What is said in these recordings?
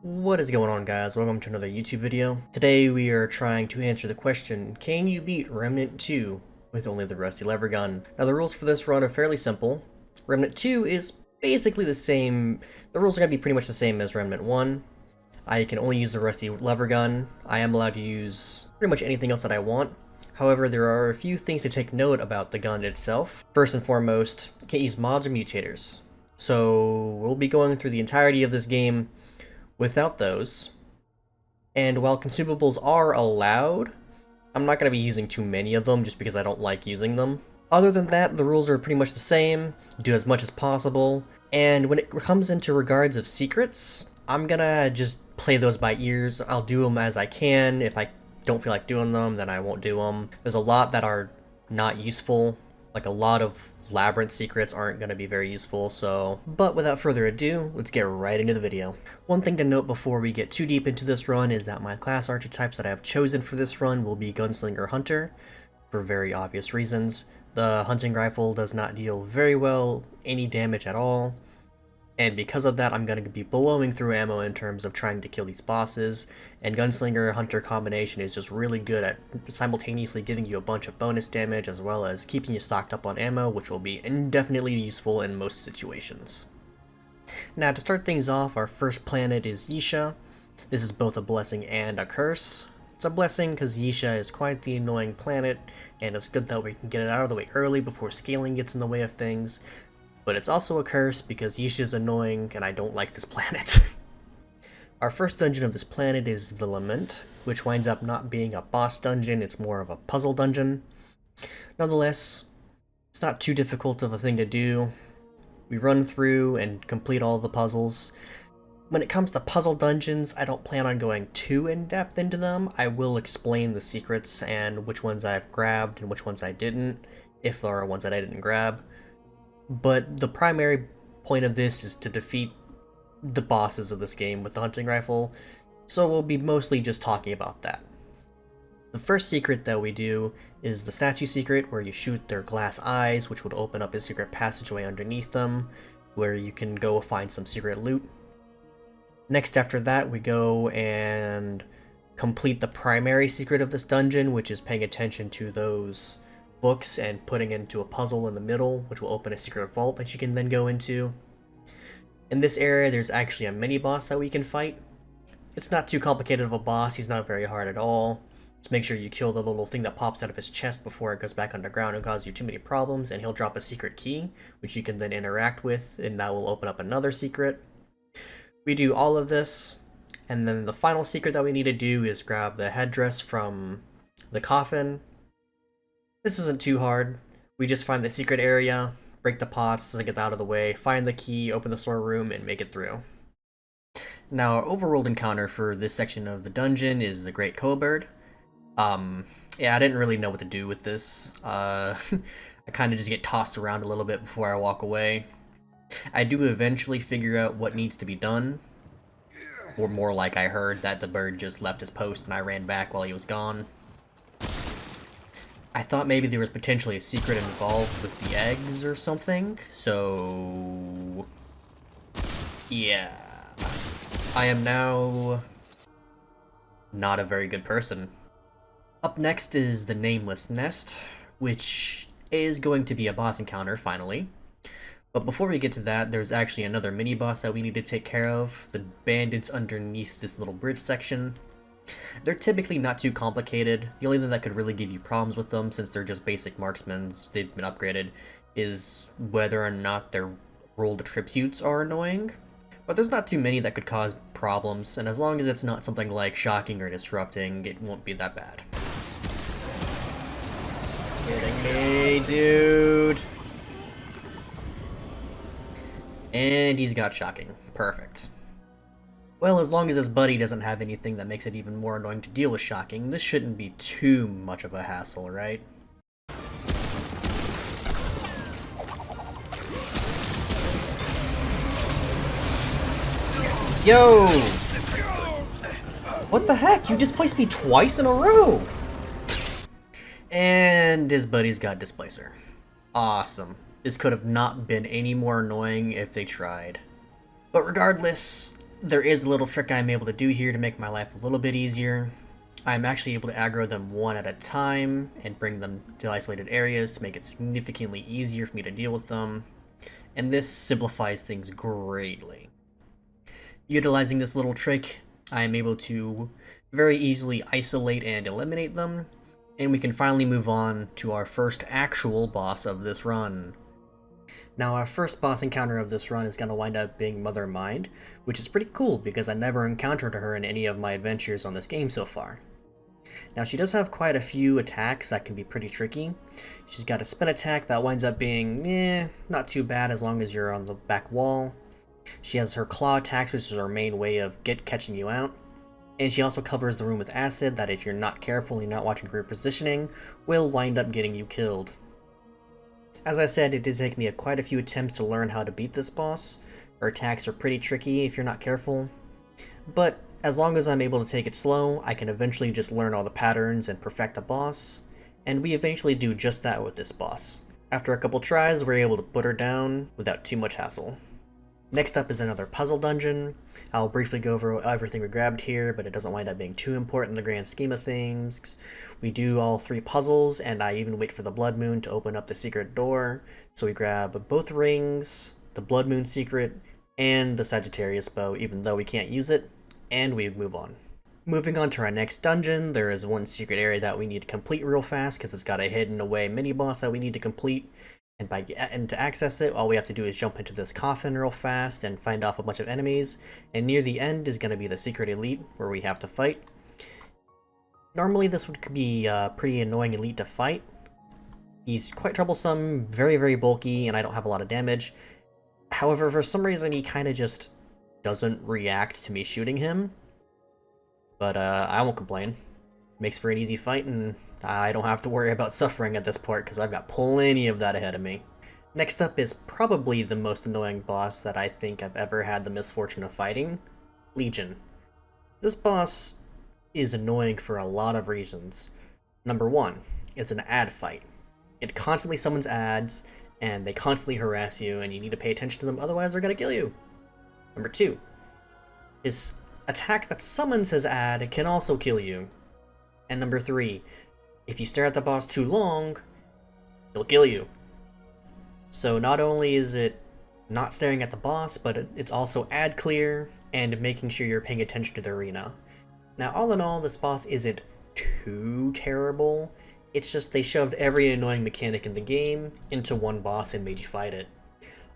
What is going on, guys? Welcome to another YouTube video. Today we are trying to answer the question, can you beat Remnant 2 with only the rusty lever gun? Now the rules for this run are fairly simple. Remnant 2 is basically the same, the rules are going to be pretty much the same as Remnant 1. I can only use the rusty lever gun. I am allowed to use pretty much anything else that I want. However, there are a few things to take note about the gun itself. First and foremost, you can't use mods or mutators. So we'll be going through the entirety of this game without those. And while consumables are allowed, I'm not going to be using too many of them just because I don't like using them. Other than that, the rules are pretty much the same. Do as much as possible. And when it comes into regards of secrets, I'm gonna just play those by ears. I'll do them as I can. If I don't feel like doing them, then I won't do them. There's a lot that are not useful. Like a lot of Labyrinth secrets aren't going to be very useful, so... But without further ado, let's get right into the video. One thing to note before we get too deep into this run is that my class archetypes that I have chosen for this run will be Gunslinger Hunter, for very obvious reasons. The hunting rifle does not deal very well any damage at all, and because of that I'm going to be blowing through ammo in terms of trying to kill these bosses, and Gunslinger Hunter combination is just really good at simultaneously giving you a bunch of bonus damage as well as keeping you stocked up on ammo, which will be indefinitely useful in most situations. Now to start things off, our first planet is Yaesha. This is both a blessing and a curse. It's a blessing because Yaesha is quite the annoying planet, and it's good that we can get it out of the way early before scaling gets in the way of things. But it's also a curse because Yaesha is annoying and I don't like this planet. Our first dungeon of this planet is the Lament, which winds up not being a boss dungeon, it's more of a puzzle dungeon. Nonetheless, it's not too difficult of a thing to do. We run through and complete all the puzzles. When it comes to puzzle dungeons, I don't plan on going too in-depth into them. I will explain the secrets and which ones I've grabbed and which ones I didn't, if there are ones that I didn't grab. But the primary point of this is to defeat the bosses of this game with the hunting rifle, so we'll be mostly just talking about that. The first secret that we do is the statue secret, where you shoot their glass eyes, which would open up a secret passageway underneath them, where you can go find some secret loot. Next after that, we go and complete the primary secret of this dungeon, which is paying attention to those books and putting into a puzzle in the middle, which will open a secret vault that you can then go into. In this area, there's actually a mini-boss that we can fight. It's not too complicated of a boss, he's not very hard at all. Just make sure you kill the little thing that pops out of his chest before it goes back underground and causes you too many problems, and he'll drop a secret key, which you can then interact with, and that will open up another secret. We do all of this, and then the final secret that we need to do is grab the headdress from the coffin. This isn't too hard. We just find the secret area, break the pots to get out of the way, find the key, open the storeroom, and make it through. Now, our overworld encounter for this section of the dungeon is the Great Cobird. Yeah, I didn't really know what to do with this. I kind of just get tossed around a little bit before I walk away. I do eventually figure out what needs to be done, or more like I heard that the bird just left his post and I ran back while he was gone. I thought maybe there was potentially a secret involved with the eggs or something, so... yeah. I am now not a very good person. Up next is the Nameless Nest, which is going to be a boss encounter, finally. But before we get to that, there's actually another mini-boss that we need to take care of, the bandits underneath this little bridge section. They're typically not too complicated. The only thing that could really give you problems with them, since they're just basic marksmen, they've been upgraded, is whether or not their rolled attributes are annoying. But there's not too many that could cause problems, and as long as it's not something like shocking or disrupting, it won't be that bad. Kidding me, dude. And he's got shocking. Perfect. Well, as long as his buddy doesn't have anything that makes it even more annoying to deal with shocking, this shouldn't be too much of a hassle, right? Yo! What the heck? You displaced me twice in a row! And his buddy's got Displacer. Awesome. This could have not been any more annoying if they tried. But regardless, There is a little trick I'm able to do here to make my life a little bit easier. I'm actually able to aggro them one at a time and bring them to isolated areas to make it significantly easier for me to deal with them, and this simplifies things greatly. Utilizing this little trick, I am able to very easily isolate and eliminate them, and we can finally move on to our first actual boss of this run. Now, our first boss encounter of this run is going to wind up being Mother Mind, which is pretty cool because I never encountered her in any of my adventures on this game so far. Now, she does have quite a few attacks that can be pretty tricky. She's got a spin attack that winds up being, not too bad as long as you're on the back wall. She has her claw attacks, which is her main way of catching you out. And she also covers the room with acid that, if you're not careful and you're not watching group positioning, will wind up getting you killed. As I said, it did take me quite a few attempts to learn how to beat this boss. Her attacks are pretty tricky if you're not careful, but as long as I'm able to take it slow, I can eventually just learn all the patterns and perfect the boss, and we eventually do just that with this boss. After a couple tries, we're able to put her down without too much hassle. Next up is another puzzle dungeon. I'll briefly go over everything we grabbed here, but it doesn't wind up being too important in the grand scheme of things. We do all 3 puzzles, and I even wait for the Blood Moon to open up the secret door. So we grab both rings, the Blood Moon secret, and the Sagittarius bow, even though we can't use it, and we move on. Moving on to our next dungeon, there is one secret area that we need to complete real fast, because it's got a hidden away mini-boss that we need to complete. And to access it, all we have to do is jump into this coffin real fast and find off a bunch of enemies, and near the end is going to be the secret elite, where we have to fight. Normally this would be a pretty annoying elite to fight. He's quite troublesome, very, very bulky, and I don't have a lot of damage. However, for some reason he kind of just doesn't react to me shooting him. But I won't complain. Makes for an easy fight, and I don't have to worry about suffering at this part because I've got plenty of that ahead of me. Next up is probably the most annoying boss that I think I've ever had the misfortune of fighting, Legion. This boss is annoying for a lot of reasons. Number 1, it's an ad fight. It constantly summons ads, and they constantly harass you, and you need to pay attention to them, otherwise they're gonna kill you. Number 2, his attack that summons his ad can also kill you. And number 3, if you stare at the boss too long, he'll kill you. So not only is it not staring at the boss, but it's also ad clear and making sure you're paying attention to the arena. Now, all in all, this boss isn't too terrible. It's just they shoved every annoying mechanic in the game into one boss and made you fight it.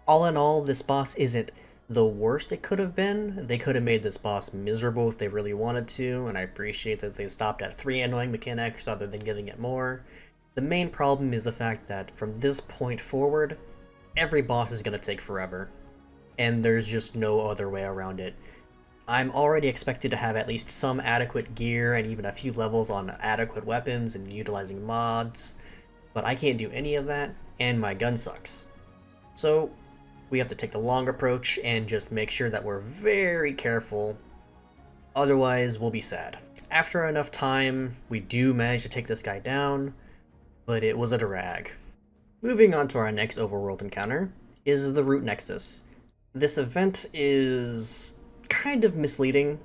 All in all, this boss isn't the worst it could have been. They could have made this boss miserable if they really wanted to, and I appreciate that they stopped at 3 annoying mechanics rather than giving it more. The main problem is the fact that from this point forward, every boss is going to take forever, and there's just no other way around it. I'm already expected to have at least some adequate gear and even a few levels on adequate weapons and utilizing mods, but I can't do any of that, and my gun sucks. So we have to take the long approach and just make sure that we're very careful, otherwise we'll be sad. After enough time, we do manage to take this guy down, but it was a drag. Moving on to our next overworld encounter is the Root Nexus. This event is kind of misleading.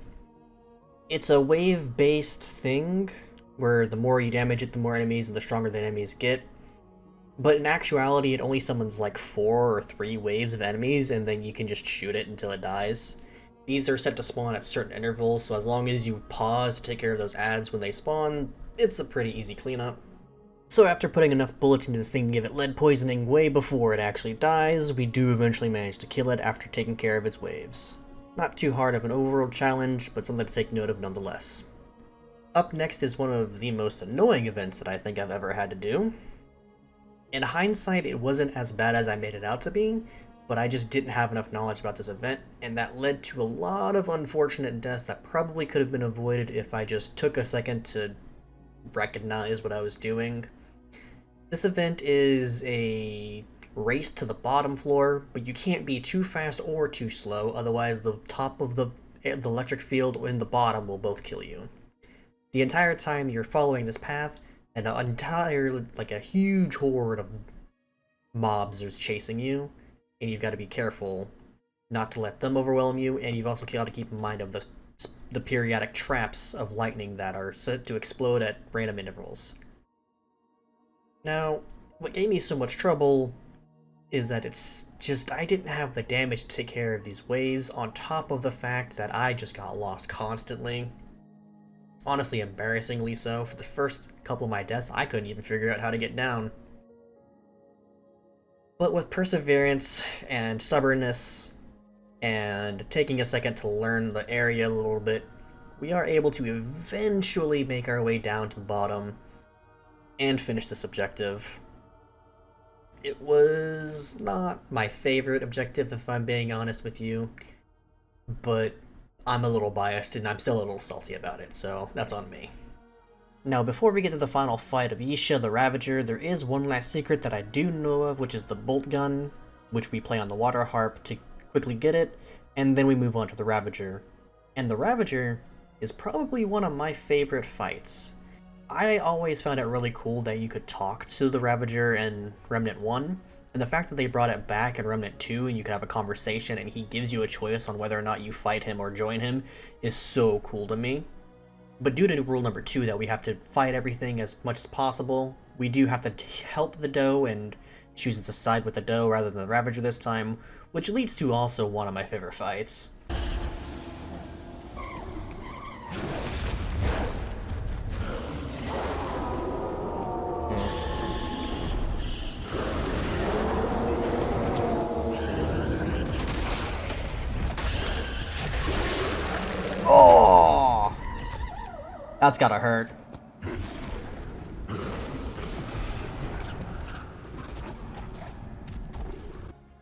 It's a wave-based thing, where the more you damage it, the more enemies and the stronger the enemies get. But in actuality, it only summons like 4 or 3 waves of enemies, and then you can just shoot it until it dies. These are set to spawn at certain intervals, so as long as you pause to take care of those ads when they spawn, it's a pretty easy cleanup. So after putting enough bullets into this thing to give it lead poisoning way before it actually dies, we do eventually manage to kill it after taking care of its waves. Not too hard of an overworld challenge, but something to take note of nonetheless. Up next is one of the most annoying events that I think I've ever had to do. In hindsight, it wasn't as bad as I made it out to be, but I just didn't have enough knowledge about this event, and that led to a lot of unfortunate deaths that probably could have been avoided if I just took a second to recognize what I was doing. This event is a race to the bottom floor, but you can't be too fast or too slow, otherwise the top of the electric field and the bottom will both kill you. The entire time you're following this path, and a huge horde of mobs is chasing you, and you've got to be careful not to let them overwhelm you, and you've also got to keep in mind of the periodic traps of lightning that are set to explode at random intervals. Now, what gave me so much trouble is that it's just I didn't have the damage to take care of these waves, on top of the fact that I just got lost constantly. Honestly, embarrassingly so. For the first couple of my deaths, I couldn't even figure out how to get down. But with perseverance and stubbornness, and taking a second to learn the area a little bit, we are able to eventually make our way down to the bottom and finish this objective. It was not my favorite objective, if I'm being honest with you, but I'm a little biased and I'm still a little salty about it, so that's on me. Now, before we get to the final fight of Yaesha the Ravager, there is one last secret that I do know of, which is the bolt gun, which we play on the water harp to quickly get it, and then we move on to the Ravager. And the Ravager is probably one of my favorite fights. I always found it really cool that you could talk to the Ravager in Remnant 1, and the fact that they brought it back in Remnant 2 and you can have a conversation and he gives you a choice on whether or not you fight him or join him is so cool to me. But due to rule number 2 that we have to fight everything as much as possible, we do have to help the doe and choose to side with the doe rather than the Ravager this time, which leads to also one of my favorite fights. Oh! That's gotta hurt.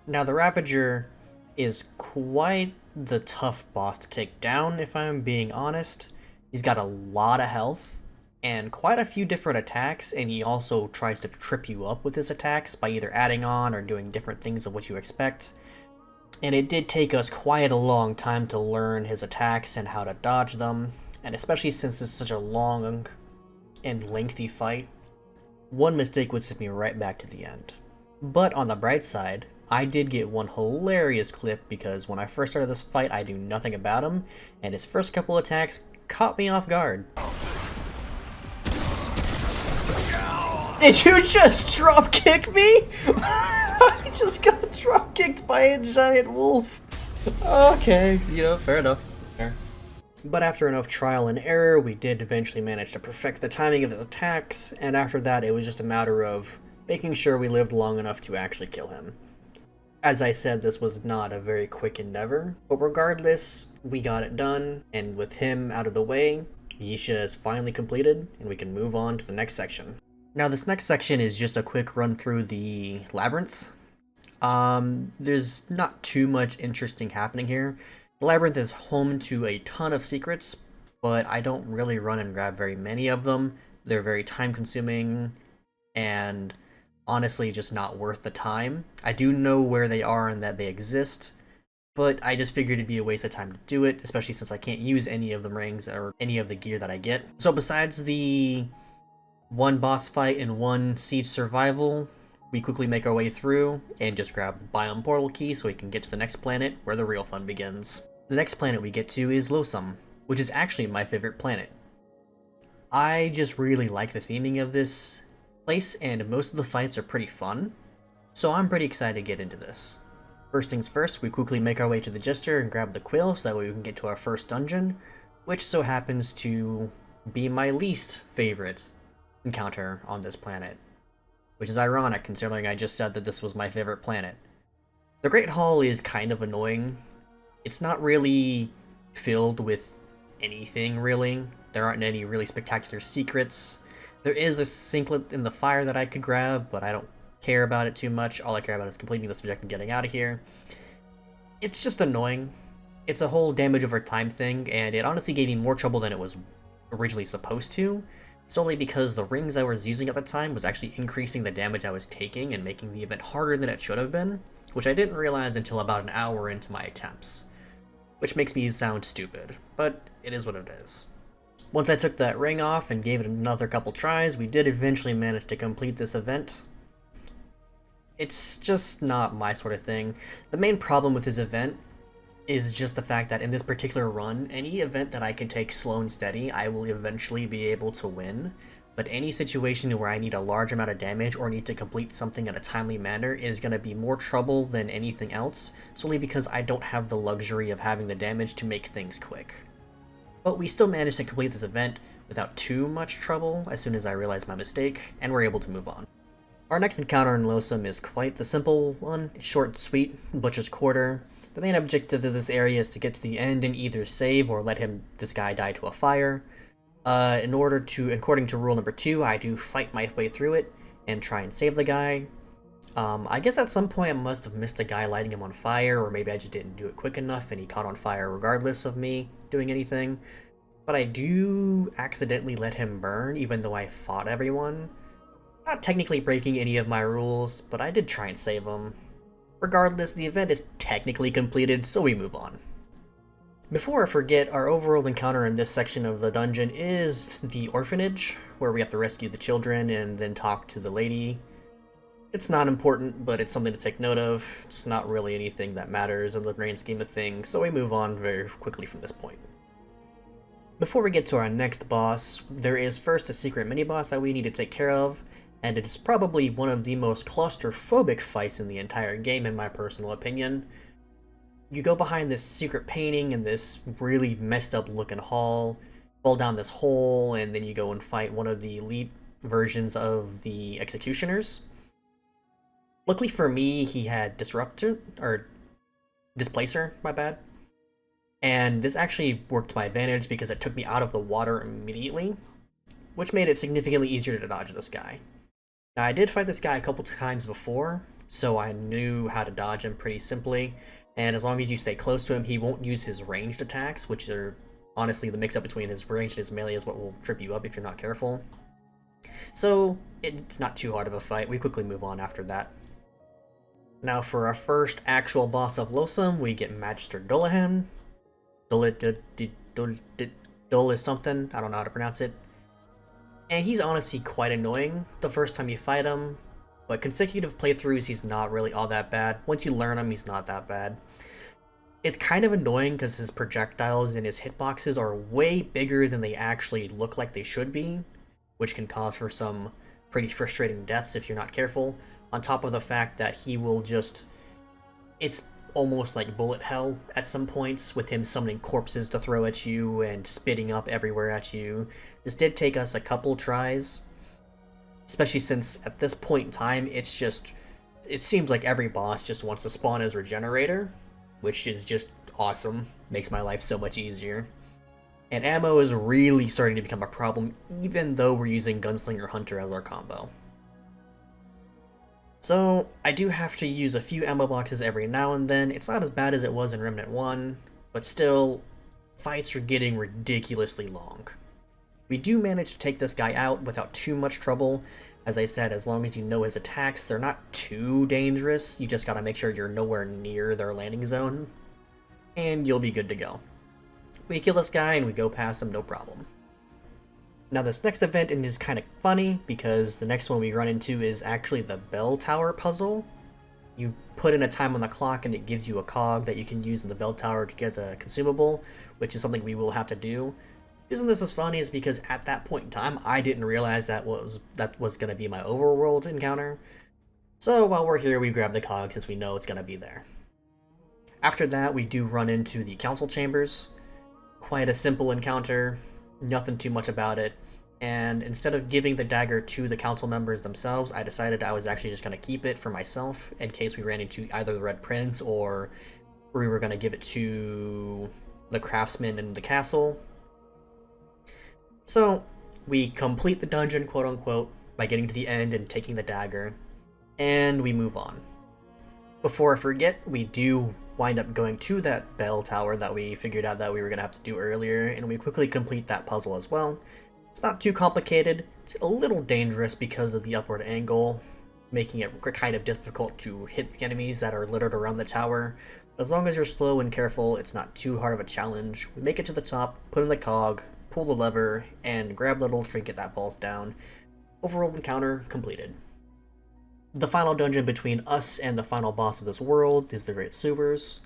Now, the Ravager is quite the tough boss to take down, if I'm being honest. He's got a lot of health and quite a few different attacks, and he also tries to trip you up with his attacks by either adding on or doing different things of what you expect. And it did take us quite a long time to learn his attacks and how to dodge them, and especially since this is such a long and lengthy fight, one mistake would send me right back to the end. But on the bright side, I did get one hilarious clip because when I first started this fight, I knew nothing about him, and his first couple attacks caught me off guard. Did you just drop kick me? I just got drop kicked by a giant wolf. Okay, fair enough. Fair. But after enough trial and error, we did eventually manage to perfect the timing of his attacks, and after that it was just a matter of making sure we lived long enough to actually kill him. As I said, this was not a very quick endeavor, but regardless, we got it done, and with him out of the way, Yaesha is finally completed, and we can move on to the next section. Now, this next section is just a quick run through the Labyrinth. There's not too much interesting happening here. The Labyrinth is home to a ton of secrets, but I don't really run and grab very many of them. They're very time-consuming, and honestly just not worth the time. I do know where they are and that they exist, but I just figured it'd be a waste of time to do it, especially since I can't use any of the rings or any of the gear that I get. So besides the one boss fight and one siege survival, we quickly make our way through and just grab the biome portal key so we can get to the next planet where the real fun begins. The next planet we get to is Losomn, which is actually my favorite planet. I just really like the theming of this place, and most of the fights are pretty fun, so I'm pretty excited to get into this. First things first, we quickly make our way to the Magister and grab the quill so that way we can get to our first dungeon, which so happens to be my least favorite encounter on this planet, which is ironic considering I just said that this was my favorite planet. The Great Hall is kind of annoying. It's not really filled with anything, really. There aren't any really spectacular secrets. There is a sinklet in the fire that I could grab, but I don't care about it too much. All I care about is completing this objective and getting out of here. It's just annoying. It's a whole damage over time thing, and it honestly gave me more trouble than it was originally supposed to, solely because the rings I was using at the time was actually increasing the damage I was taking and making the event harder than it should have been, which I didn't realize until about an hour into my attempts. Which makes me sound stupid, but it is what it is. Once I took that ring off and gave it another couple tries, we did eventually manage to complete this event. It's just not my sort of thing. The main problem with this event is just the fact that in this particular run, any event that I can take slow and steady, I will eventually be able to win. But any situation where I need a large amount of damage or need to complete something in a timely manner is going to be more trouble than anything else, solely because I don't have the luxury of having the damage to make things quick. But we still managed to complete this event without too much trouble as soon as I realized my mistake, and we're able to move on. Our next encounter in Losomn is quite the simple one, short and sweet, Butcher's Quarter. The main objective of this area is to get to the end and either save or let this guy die to a fire. According to rule number 2, I do fight my way through it and try and save the guy. I guess at some point I must have missed a guy lighting him on fire, or maybe I just didn't do it quick enough and he caught on fire regardless of me doing anything. But I do accidentally let him burn, even though I fought everyone. Not technically breaking any of my rules, but I did try and save him. Regardless, the event is technically completed, so we move on. Before I forget, our overworld encounter in this section of the dungeon is the orphanage, where we have to rescue the children and then talk to the lady. It's not important, but it's something to take note of. It's not really anything that matters in the grand scheme of things, so we move on very quickly from this point. Before we get to our next boss, there is first a secret mini-boss that we need to take care of, and it is probably one of the most claustrophobic fights in the entire game in my personal opinion. You go behind this secret painting in this really messed up looking hall, fall down this hole, and then you go and fight one of the elite versions of the executioners. Luckily for me, he had Displacer, my bad. And this actually worked to my advantage because it took me out of the water immediately, which made it significantly easier to dodge this guy. Now, I did fight this guy a couple times before, so I knew how to dodge him pretty simply, and as long as you stay close to him, he won't use his ranged attacks, which are honestly the mix-up between his ranged and his melee is what will trip you up if you're not careful. So, it's not too hard of a fight. We quickly move on after that. Now, for our first actual boss of Losomn, we get Magister Dulain. Dul is something, I don't know how to pronounce it. And he's honestly quite annoying the first time you fight him, but consecutive playthroughs he's not really all that bad. Once you learn him, he's not that bad. It's kind of annoying because his projectiles and his hitboxes are way bigger than they actually look like they should be, which can cause for some pretty frustrating deaths if you're not careful, on top of the fact that he will just... It's almost like bullet hell at some points, with him summoning corpses to throw at you and spitting up everywhere at you. This did take us a couple tries, especially since at this point in time it seems like every boss just wants to spawn as Regenerator, which is just awesome, makes my life so much easier. And ammo is really starting to become a problem, even though we're using Gunslinger Hunter as our combo. So, I do have to use a few ammo boxes every now and then. It's not as bad as it was in Remnant 1, but still, fights are getting ridiculously long. We do manage to take this guy out without too much trouble. As I said, as long as you know his attacks, they're not too dangerous. You just gotta make sure you're nowhere near their landing zone, and you'll be good to go. We kill this guy and we go past him, no problem. Now this next event is kind of funny, because the next one we run into is actually the bell tower puzzle. You put in a time on the clock and it gives you a cog that you can use in the bell tower to get a consumable, which is something we will have to do. The reason this is funny is because at that point in time, I didn't realize that was going to be my overworld encounter. So while we're here, we grab the cog since we know it's going to be there. After that, we do run into the council chambers. Quite a simple encounter. Nothing too much about it, and instead of giving the dagger to the council members themselves, I decided I was actually just going to keep it for myself in case we ran into either the Red Prince or we were going to give it to the craftsman in the castle. So we complete the dungeon, quote unquote, by getting to the end and taking the dagger, and we move on. Before I forget, we do wind up going to that bell tower that we figured out that we were going to have to do earlier, and we quickly complete that puzzle as well. It's not too complicated. It's a little dangerous because of the upward angle, making it kind of difficult to hit the enemies that are littered around the tower. But as long as you're slow and careful, it's not too hard of a challenge. We make it to the top, put in the cog, pull the lever, and grab the little trinket that falls down. Overworld encounter completed. The final dungeon between us and the final boss of this world is the Great Sewers.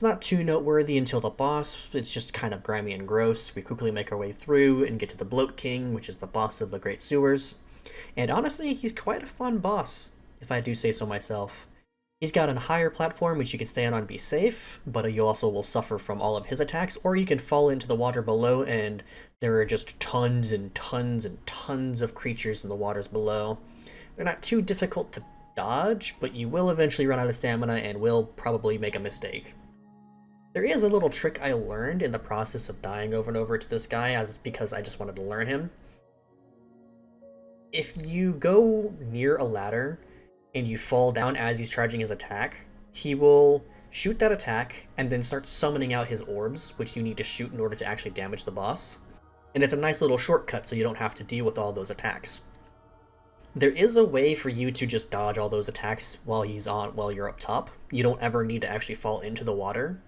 It's not too noteworthy until the boss, it's just kind of grimy and gross. We quickly make our way through and get to the Bloat King, which is the boss of the Great Sewers. And honestly, he's quite a fun boss, if I do say so myself. He's got a higher platform which you can stand on and be safe, but you also will suffer from all of his attacks, or you can fall into the water below and there are just tons and tons and tons of creatures in the waters below. They're not too difficult to dodge, but you will eventually run out of stamina and will probably make a mistake. There is a little trick I learned in the process of dying over and over to this guy, because I just wanted to learn him. If you go near a ladder and you fall down as he's charging his attack, he will shoot that attack and then start summoning out his orbs, which you need to shoot in order to actually damage the boss. And it's a nice little shortcut so you don't have to deal with all those attacks. There is a way for you to just dodge all those attacks while you're up top. You don't ever need to actually fall into the water.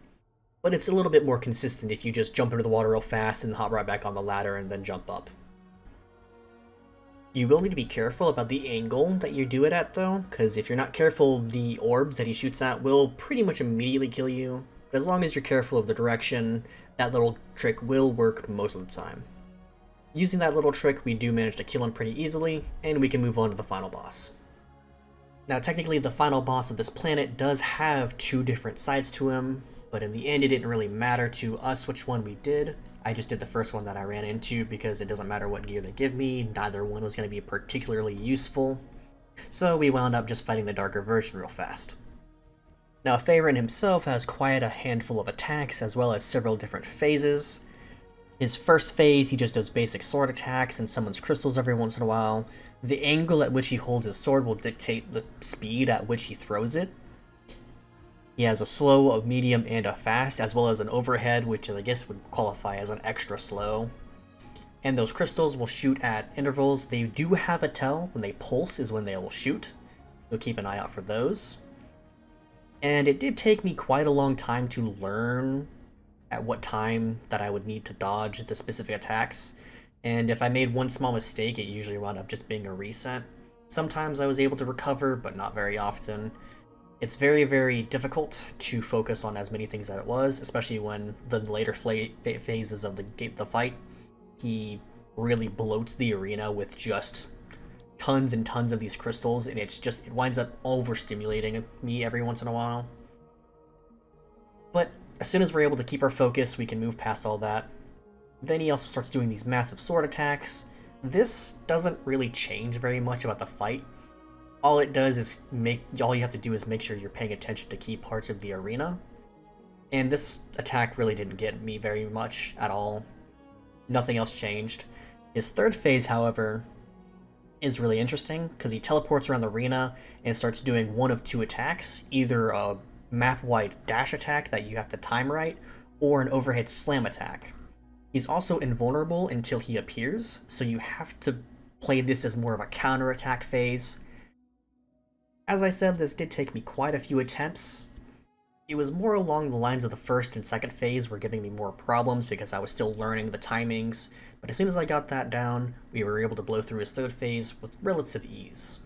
But it's a little bit more consistent if you just jump into the water real fast and hop right back on the ladder and then jump up. You will need to be careful about the angle that you do it at though, because if you're not careful, the orbs that he shoots at will pretty much immediately kill you. But as long as you're careful of the direction, that little trick will work most of the time. Using that little trick, we do manage to kill him pretty easily, and we can move on to the final boss. Now technically the final boss of this planet does have two different sides to him, but in the end it didn't really matter to us which one we did. I just did the first one that I ran into because it doesn't matter what gear they give me, neither one was going to be particularly useful. So we wound up just fighting the darker version real fast. Now Feyron himself has quite a handful of attacks as well as several different phases. His first phase he just does basic sword attacks and summons crystals every once in a while. The angle at which he holds his sword will dictate the speed at which he throws it. He has a slow, a medium, and a fast, as well as an overhead, which I guess would qualify as an extra slow. And those crystals will shoot at intervals. They do have a tell. When they pulse is when they will shoot. So keep an eye out for those. And it did take me quite a long time to learn at what time that I would need to dodge the specific attacks. And if I made one small mistake, it usually wound up just being a reset. Sometimes I was able to recover, but not very often. It's very, very difficult to focus on as many things as it was, especially when the later phases of the fight, he really bloats the arena with just tons and tons of these crystals, and it winds up overstimulating me every once in a while. But as soon as we're able to keep our focus, we can move past all that. Then he also starts doing these massive sword attacks. This doesn't really change very much about the fight. All it does is all you have to do is make sure you're paying attention to key parts of the arena. And this attack really didn't get me very much at all. Nothing else changed. His third phase, however, is really interesting because he teleports around the arena and starts doing one of two attacks, either a map-wide dash attack that you have to time right, or an overhead slam attack. He's also invulnerable until he appears, so you have to play this as more of a counter-attack phase. As I said, this did take me quite a few attempts. It was more along the lines of the first and second phase were giving me more problems because I was still learning the timings, but as soon as I got that down, we were able to blow through his third phase with relative ease.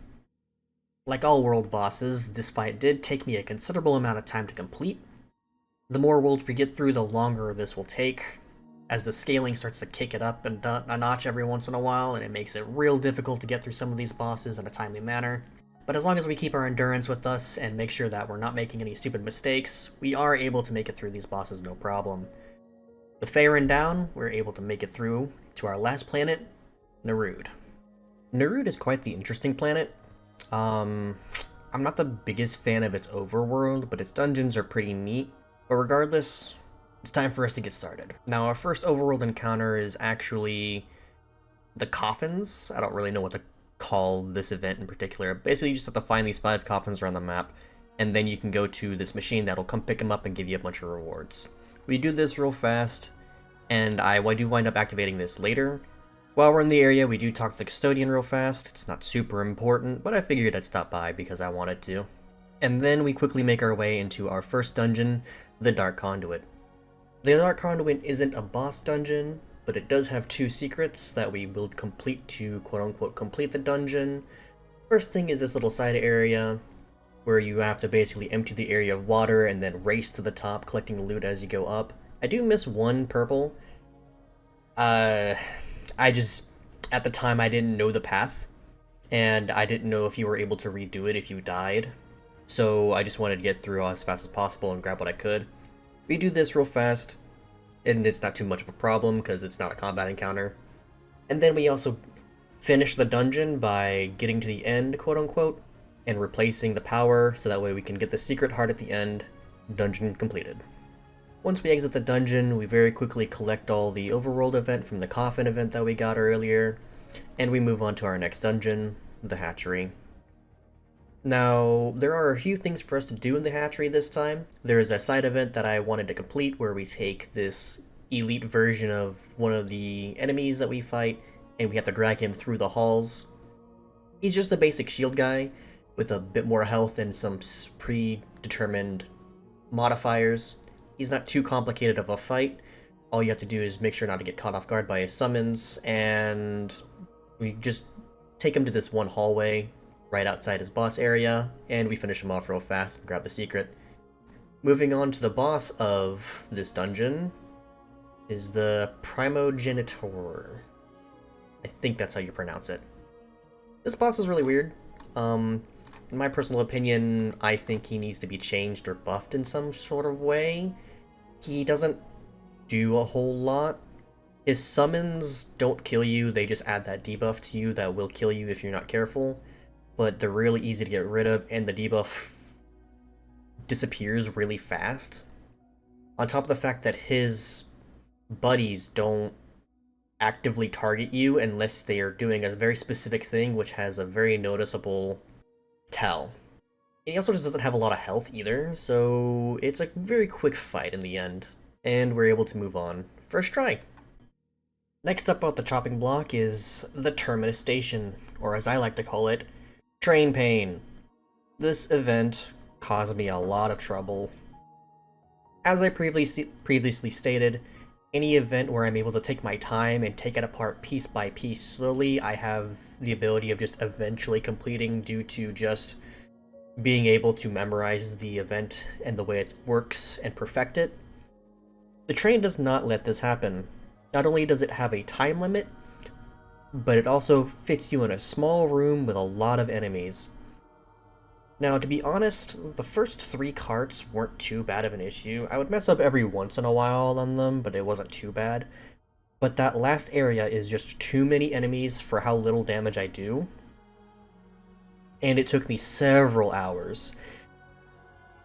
Like all world bosses, this fight did take me a considerable amount of time to complete. The more worlds we get through, the longer this will take, as the scaling starts to kick it up a notch every once in a while, and it makes it real difficult to get through some of these bosses in a timely manner. But as long as we keep our endurance with us and make sure that we're not making any stupid mistakes, we are able to make it through these bosses no problem. With Feyron down, we're able to make it through to our last planet, Nerude. Nerude is quite the interesting planet. I'm not the biggest fan of its overworld, but its dungeons are pretty neat. But regardless, it's time for us to get started. Now, our first overworld encounter is actually the coffins. I don't really know what to call this event in particular. Basically, you just have to find these 5 coffins around the map, and then you can go to this machine that'll come pick them up and give you a bunch of rewards. We do this real fast, and I do wind up activating this later. While we're in the area, we do talk to the custodian real fast. It's not super important, but I figured I'd stop by because I wanted to. And then we quickly make our way into our first dungeon, the Dark Conduit. The Dark Conduit isn't a boss dungeon, but it does have 2 secrets that we will complete to quote-unquote complete the dungeon. First thing is this little side area. where you have to basically empty the area of water and then race to the top, collecting loot as you go up. I do miss one purple. I just, at the time, I didn't know the path, and I didn't know if you were able to redo it if you died. So I just wanted to get through as fast as possible and grab what I could. Redo this real fast, and it's not too much of a problem because it's not a combat encounter. And then we also finish the dungeon by getting to the end, quote unquote, and replacing the power so that way we can get the secret heart at the end. Dungeon completed. Once we exit the dungeon, we very quickly collect all the overworld event from the coffin event that we got earlier, and we move on to our next dungeon, the hatchery. Now, there are a few things for us to do in the hatchery this time. There is a side event that I wanted to complete where we take this elite version of one of the enemies that we fight, and we have to drag him through the halls. He's just a basic shield guy with a bit more health and some predetermined modifiers. He's not too complicated of a fight. All you have to do is make sure not to get caught off guard by his summons, and we just take him to this one hallway right outside his boss area, and we finish him off real fast and grab the secret. Moving on to the boss of this dungeon is the Primogenitor. I think that's how you pronounce it. This boss is really weird. In my personal opinion, I think he needs to be changed or buffed in some sort of way. He doesn't do a whole lot. His summons don't kill you, they just add that debuff to you that will kill you if you're not careful. But they're really easy to get rid of, and the debuff disappears really fast. On top of the fact that his buddies don't actively target you unless they are doing a very specific thing, which has a very noticeable tell. And he also just doesn't have a lot of health either, so it's a very quick fight in the end, and we're able to move on. First try. Next up on the chopping block is the Terminus Station, or as I like to call it, Train Pain. This event caused me a lot of trouble. As I previously stated, any event where I'm able to take my time and take it apart piece by piece slowly, I have the ability of just eventually completing due to just being able to memorize the event and the way it works and perfect it. The train does not let this happen. Not only does it have a time limit, but it also fits you in a small room with a lot of enemies. Now, to be honest, the first 3 carts weren't too bad of an issue. I would mess up every once in a while on them, but it wasn't too bad. But that last area is just too many enemies for how little damage I do. And it took me several hours.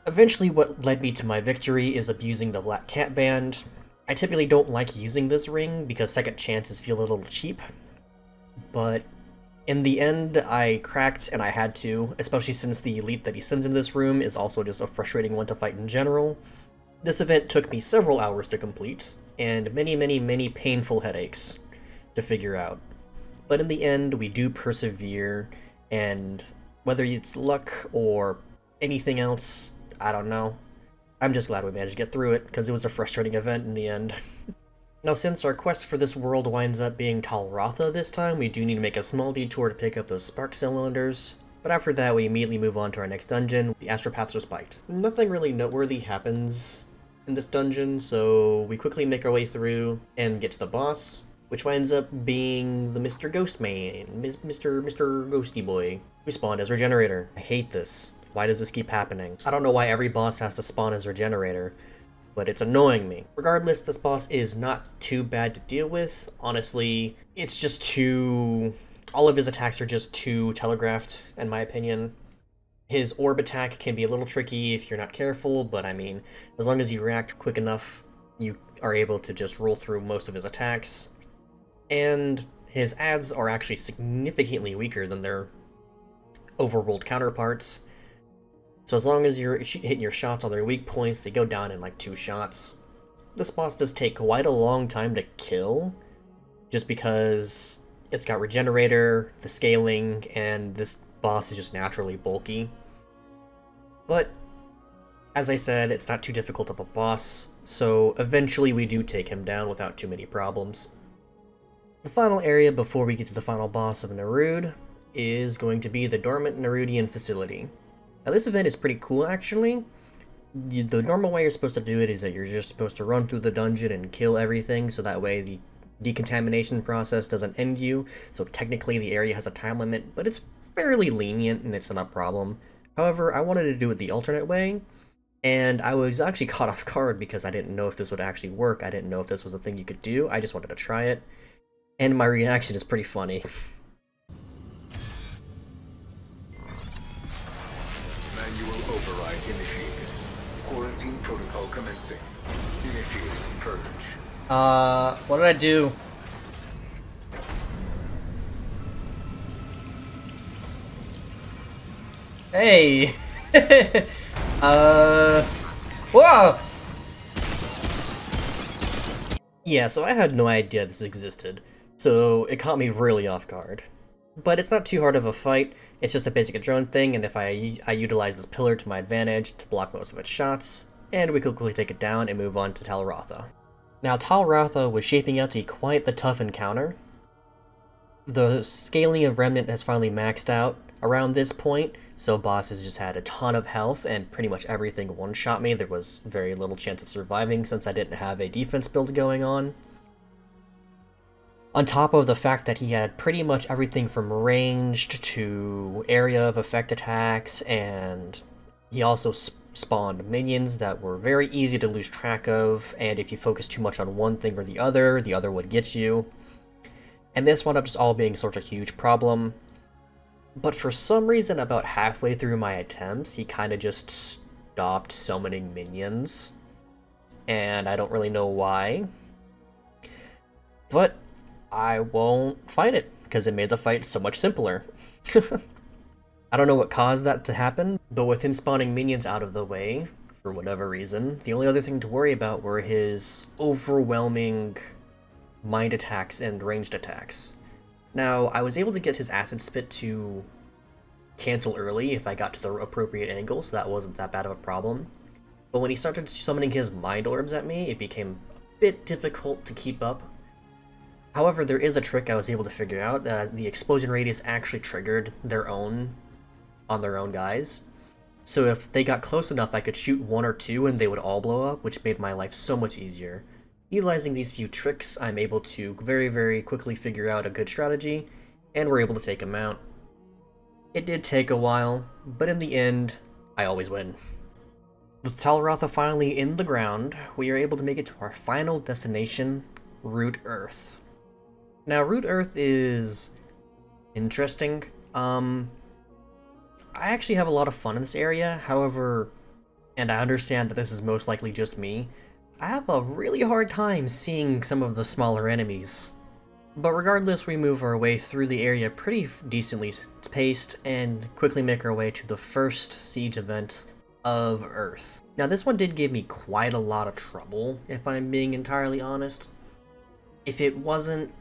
Eventually, what led me to my victory is abusing the Black Cat Band. I typically don't like using this ring because second chances feel a little cheap. But in the end, I cracked and I had to, especially since the elite that he sends in this room is also just a frustrating one to fight in general. This event took me several hours to complete, and many painful headaches to figure out. But in the end, we do persevere, and whether it's luck or anything else, I don't know. I'm just glad we managed to get through it, because it was a frustrating event in the end. Now, since our quest for this world winds up being Tal Ratha this time, we do need to make a small detour to pick up those spark cylinders. But after that, we immediately move on to our next dungeon, the Astropath's Respite. Nothing really noteworthy happens in this dungeon, so we quickly make our way through and get to the boss, which winds up being the Mr. Ghostman, Mr. Ghosty Boy, who spawned as Regenerator. I hate this. Why does this keep happening? I don't know why every boss has to spawn as Regenerator, but it's annoying me. Regardless, this boss is not too bad to deal with. Honestly, it's just too... all of his attacks are just too telegraphed, in my opinion. His orb attack can be a little tricky if you're not careful, but I mean, as long as you react quick enough, you are able to just roll through most of his attacks. And his adds are actually significantly weaker than their overworld counterparts. So as long as you're hitting your shots on their weak points, they go down in like 2 shots. This boss does take quite a long time to kill, just because it's got Regenerator, the scaling, and this boss is just naturally bulky. But, as I said, it's not too difficult of a boss, so eventually we do take him down without too many problems. The final area before we get to the final boss of Nerude is going to be the Dormant Nerudian Facility. Now this event is pretty cool actually. The normal way you're supposed to do it is that you're just supposed to run through the dungeon and kill everything, so that way the decontamination process doesn't end you. So technically the area has a time limit, but it's fairly lenient and it's not a problem. However, I wanted to do it the alternate way, and I was actually caught off guard because I didn't know if this would actually work. I didn't know if this was a thing you could do. I just wanted to try it, and my reaction is pretty funny. Manual override initiated. Quarantine protocol commencing. Initiating purge. What did I do? Hey! Whoa! Yeah, so I had no idea this existed, so it caught me really off guard. But it's not too hard of a fight, it's just a basic drone thing, and if I utilize this pillar to my advantage to block most of its shots, and we quickly take it down and move on to Tal Ratha. Now, Tal Ratha was shaping out to be quite the tough encounter. The scaling of Remnant has finally maxed out around this point, so bosses just had a ton of health and pretty much everything one-shot me. There was very little chance of surviving since I didn't have a defense build going on. On top of the fact that he had pretty much everything from ranged to area of effect attacks, and he also spawned minions that were very easy to lose track of, and if you focus too much on one thing or the other would get you. And this wound up just all being such a huge problem. But for some reason, about halfway through my attempts, he kind of just stopped summoning minions. And I don't really know why. But I won't fight it, because it made the fight so much simpler. I don't know what caused that to happen, but with him spawning minions out of the way, for whatever reason, the only other thing to worry about were his overwhelming mind attacks and ranged attacks. Now, I was able to get his acid spit to cancel early if I got to the appropriate angle, so that wasn't that bad of a problem. But when he started summoning his mind orbs at me, it became a bit difficult to keep up. However, there is a trick I was able to figure out. The explosion radius actually triggered on their own guys. So if they got close enough, I could shoot one or two and they would all blow up, which made my life so much easier. Utilizing these few tricks, I'm able to very, very quickly figure out a good strategy, and we're able to take him out. It did take a while, but in the end, I always win. With Tal Ratha finally in the ground, we are able to make it to our final destination, Root Earth. Now, Root Earth is interesting. I actually have a lot of fun in this area, however, and I understand that this is most likely just me, I have a really hard time seeing some of the smaller enemies. But regardless, we move our way through the area pretty decently paced and quickly make our way to the first siege event of Earth. Now this one did give me quite a lot of trouble, if I'm being entirely honest. If it wasn't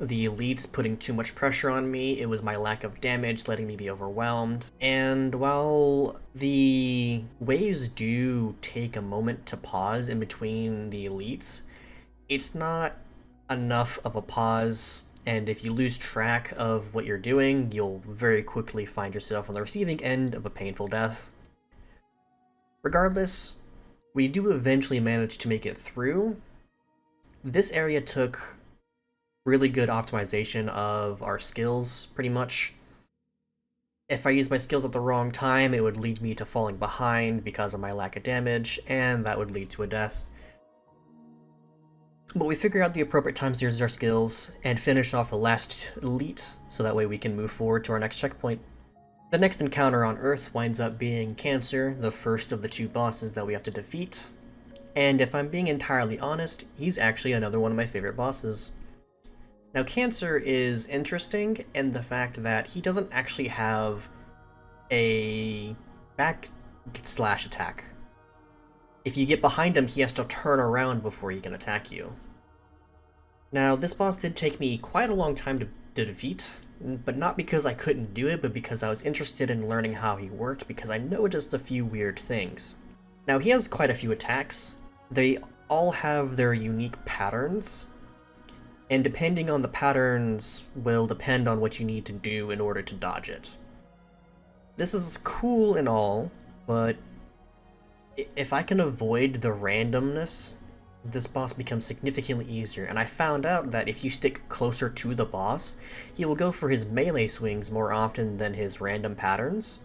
the elites putting too much pressure on me, it was my lack of damage letting me be overwhelmed. And while the waves do take a moment to pause in between the elites, it's not enough of a pause, and if you lose track of what you're doing, you'll very quickly find yourself on the receiving end of a painful death. Regardless, we do eventually manage to make it through. This area took really good optimization of our skills, pretty much. If I used my skills at the wrong time, it would lead me to falling behind because of my lack of damage, and that would lead to a death. But we figure out the appropriate times to use our skills, and finish off the last elite, so that way we can move forward to our next checkpoint. The next encounter on Earth winds up being Cancer, the first of the two bosses that we have to defeat. And if I'm being entirely honest, he's actually another one of my favorite bosses. Now, Cancer is interesting in the fact that he doesn't actually have a backslash attack. If you get behind him, he has to turn around before he can attack you. Now, this boss did take me quite a long time to defeat, but not because I couldn't do it, but because I was interested in learning how he worked, because I noticed a few weird things. Now, he has quite a few attacks. They all have their unique patterns, and depending on the patterns will depend on what you need to do in order to dodge it. This is cool and all, but if I can avoid the randomness, this boss becomes significantly easier, and I found out that if you stick closer to the boss, he will go for his melee swings more often than his random patterns,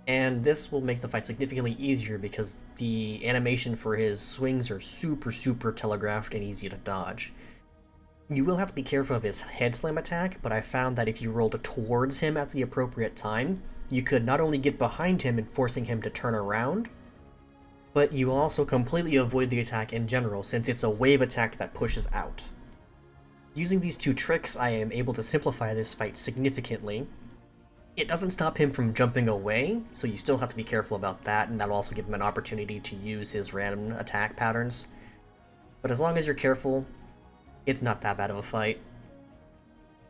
and this will make the fight significantly easier because the animation for his swings are super telegraphed and easy to dodge. You will have to be careful of his head slam attack, but I found that if you rolled towards him at the appropriate time, you could not only get behind him and forcing him to turn around, but you also completely avoid the attack in general since it's a wave attack that pushes out. Using these two tricks, I am able to simplify this fight significantly. It doesn't stop him from jumping away, so you still have to be careful about that, and that'll also give him an opportunity to use his random attack patterns. But as long as you're careful, it's not that bad of a fight.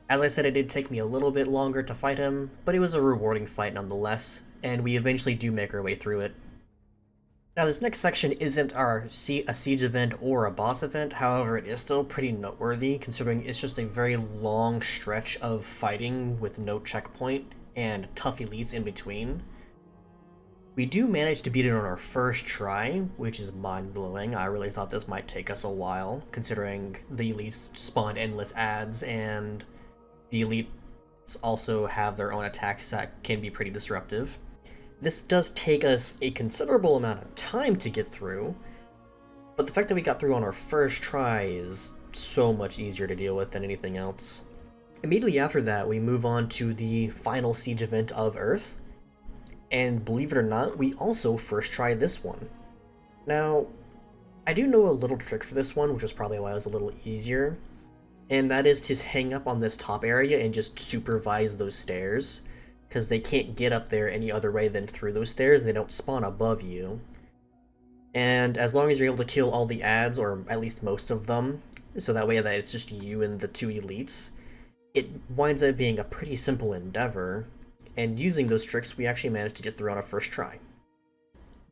As I said, it did take me a little bit longer to fight him, but it was a rewarding fight nonetheless, and we eventually do make our way through it. Now this next section isn't a siege event or a boss event, however it is still pretty noteworthy considering it's just a very long stretch of fighting with no checkpoint and tough elites in between. We do manage to beat it on our first try, which is mind-blowing. I really thought this might take us a while, considering the elites spawn endless adds, and the elites also have their own attacks that can be pretty disruptive. This does take us a considerable amount of time to get through, but the fact that we got through on our first try is so much easier to deal with than anything else. Immediately after that, we move on to the final siege event of Earth, and believe it or not, we also first try this one. Now, I do know a little trick for this one, which is probably why it was a little easier, and that is to hang up on this top area and just supervise those stairs, because they can't get up there any other way than through those stairs, they don't spawn above you. And as long as you're able to kill all the adds, or at least most of them, so that way that it's just you and the two elites, it winds up being a pretty simple endeavor, and using those tricks we actually managed to get through on our first try.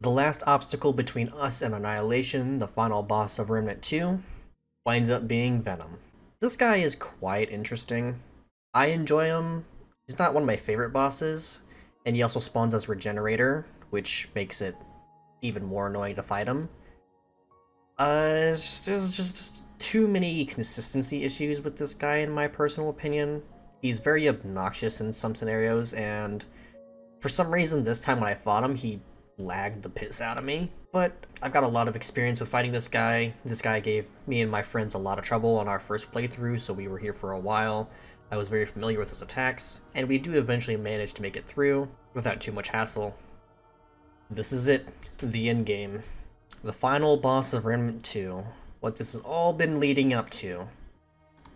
The last obstacle between us and Annihilation, the final boss of Remnant 2, winds up being Venom. This guy is quite interesting. I enjoy him. He's not one of my favorite bosses, and he also spawns as Regenerator, which makes it even more annoying to fight him. There's just too many consistency issues with this guy in my personal opinion. He's very obnoxious in some scenarios, and for some reason this time when I fought him, he lagged the piss out of me. But I've got a lot of experience with fighting this guy. This guy gave me and my friends a lot of trouble on our first playthrough, so we were here for a while. I was very familiar with his attacks, and we do eventually manage to make it through without too much hassle. This is it, the endgame. The final boss of Remnant 2. What this has all been leading up to.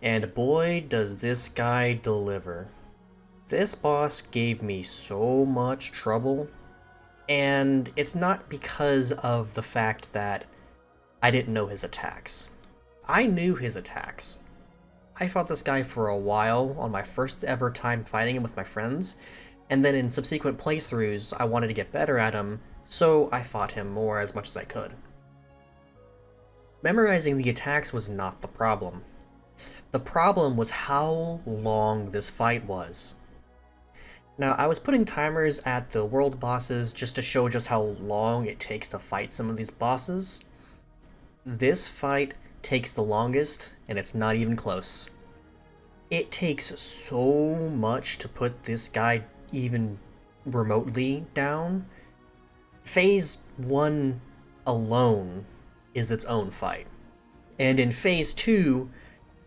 And boy, does this guy deliver. This boss gave me so much trouble, and it's not because of the fact that I didn't know his attacks. I knew his attacks. I fought this guy for a while on my first ever time fighting him with my friends, and then in subsequent playthroughs I wanted to get better at him, so I fought him more as much as I could. Memorizing the attacks was not the problem. The problem was how long this fight was. Now, I was putting timers at the world bosses just to show just how long it takes to fight some of these bosses. This fight takes the longest, and it's not even close. It takes so much to put this guy even remotely down. Phase 1 alone is its own fight. And in Phase 2,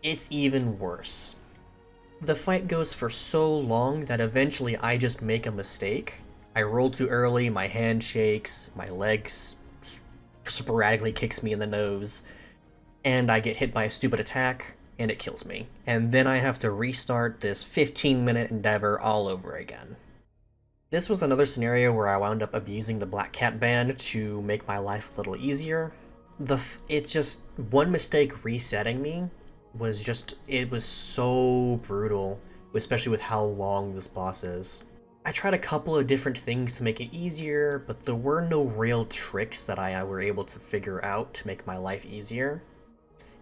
it's even worse. The fight goes for so long that eventually I just make a mistake. I roll too early, my hand shakes, my legs sporadically kicks me in the nose, and I get hit by a stupid attack, and it kills me. And then I have to restart this 15-minute endeavor all over again. This was another scenario where I wound up abusing the Black Cat Band to make my life a little easier. It's just one mistake resetting me was just, it was so brutal, especially with how long this boss is. I tried a couple of different things to make it easier, but there were no real tricks that I were able to figure out to make my life easier.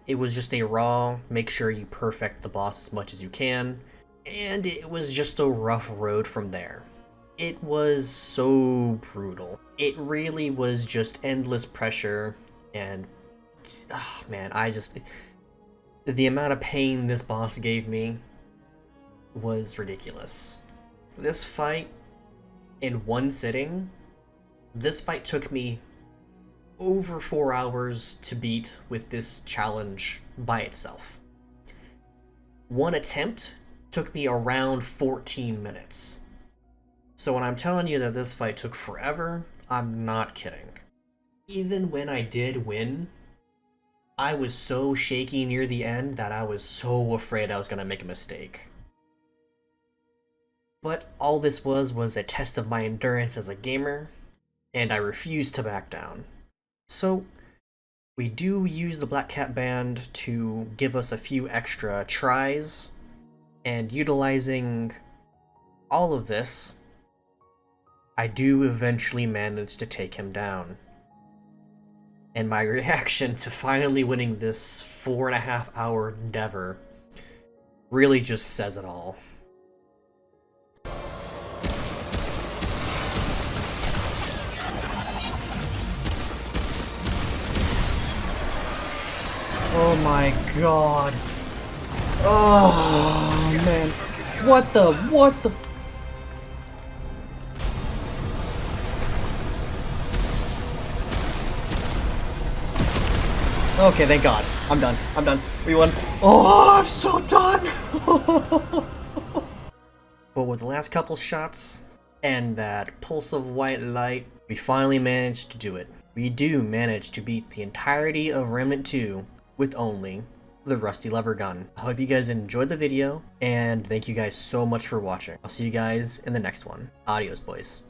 It was just a raw, make sure you perfect the boss as much as you can, and it was just a rough road from there. It was so brutal. It really was just endless pressure, and oh man, the amount of pain this boss gave me was ridiculous. This fight, in one sitting, this fight took me over 4 hours to beat with this challenge by itself. One attempt took me around 14 minutes. So when I'm telling you that this fight took forever, I'm not kidding. Even when I did win, I was so shaky near the end that I was so afraid I was gonna make a mistake. But all this was a test of my endurance as a gamer, and I refused to back down. So, we do use the Black Cat Band to give us a few extra tries, and utilizing all of this, I do eventually manage to take him down. And my reaction to finally winning this 4.5 hour endeavor really just says it all. Oh my god. Oh man. What the? Okay, thank god. I'm done. We won. Oh, I'm so done. But with the last couple shots and that pulse of white light, we finally managed to do it. We do manage to beat the entirety of Remnant 2 with only the rusty lever gun. I hope you guys enjoyed the video, and thank you guys so much for watching. I'll see you guys in the next one. Adios, boys.